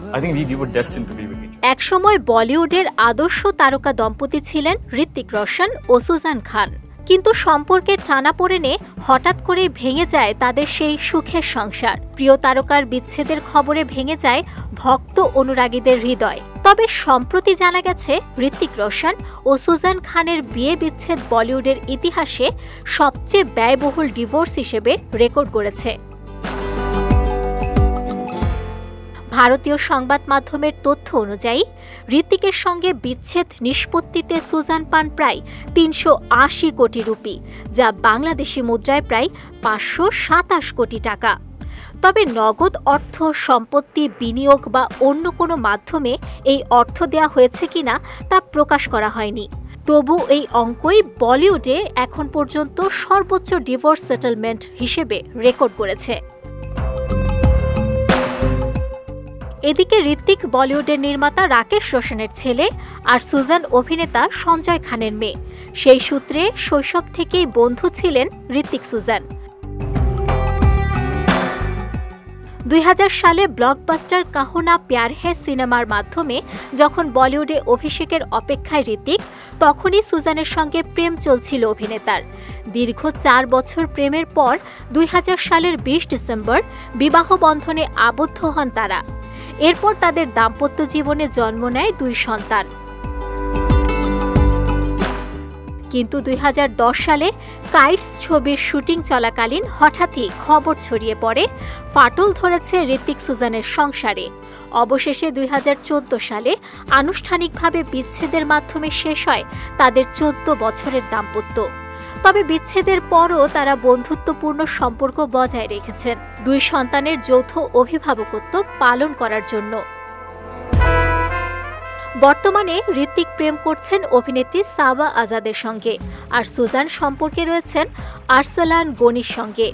I think we were destined to be with each other. একসময় বলিউডের আদর্শ তারকা দম্পতি ছিলেন হৃতিক রোশন ও সুজান খান, কিন্তু সম্পর্কের টানাপোড়েনে হঠাৎ করে ভেঙে যায় তাদের সেই সুখের সংসার। প্রিয় তারকার বিচ্ছেদের খবরে ভেঙে যায় ভক্ত অনুরাগীদের হৃদয়। তবে সম্প্রতি জানা গেছে হৃতিক রোশন ও সুজান খানের বিয়ে বিচ্ছেদ বলিউডের ইতিহাসে সবচেয়ে ব্যয়বহুল ডিভোর্স হিসেবে রেকর্ড করেছে। ভারতীয় সংবাদ মাধ্যমের তথ্য অনুযায়ী হৃতিকের সঙ্গে বিচ্ছেদ নিষ্পত্তিতে সুজান পান প্রায় ৩৮০ কোটি রুপি, যা বাংলাদেশি মুদ্রায় প্রায় ৫২৭ কোটি টাকা। তবে নগদ অর্থ, সম্পত্তি, বিনিয়োগ বা অন্য কোনো মাধ্যমে এই অর্থ দেওয়া হয়েছে কিনা তা প্রকাশ করা হয়নি। তবু এই অঙ্কই বলিউডে এখন পর্যন্ত সর্বোচ্চ ডিভোর্স সেটেলমেন্ট হিসেবে রেকর্ড করেছে। এদিকে হৃতিক বলিউডের নির্মাতা রাকেশ রোশনের ছেলে আর সুজান অভিনেতা সঞ্জয় খানের মেয়ে। সেই সূত্রে শৈশব থেকেই বন্ধু ছিলেন হৃতিক সুজান। ২০০০ সালে ব্লকবাস্টার কাহো না প্যার হ্যায় সিনেমার মাধ্যমে যখন বলিউডে অভিষেকের অপেক্ষায় হৃতিক, তখনই সুজানের সঙ্গে প্রেম চলছিল অভিনেতার। দীর্ঘ ৪ বছর প্রেমের পর ২০০০ সালের ২০ ডিসেম্বর বিবাহ বন্ধনে আবদ্ধ হন তারা। এরপর তাদের দাম্পত্য জীবনে জন্ম নেয় ২ সন্তান। কিন্তু ২০১০ সালে কাইটস ছবির শুটিং চলাকালীন হঠাৎই খবর ছড়িয়ে পড়ে ফাটল ধরেছে হৃতিক সুজানের সংসারে। অবশেষে ২০১৪ সালে আনুষ্ঠানিকভাবে বিচ্ছেদের মাধ্যমে শেষ হয় তাদের ১৪ বছরের দাম্পত্য। তবে বিচ্ছেদের পরও তারা বন্ধুত্বপূর্ণ সম্পর্ক বজায় রেখেছেন ২ সন্তানের যৌথ অভিভাবকত্ব পালন করার জন্য। বর্তমানে হৃতিক প্রেম করছেন অভিনেত্রী সাবা আজাদের সঙ্গে, আর সুজান সম্পর্কে রয়েছেন আরসালান গনির সঙ্গে।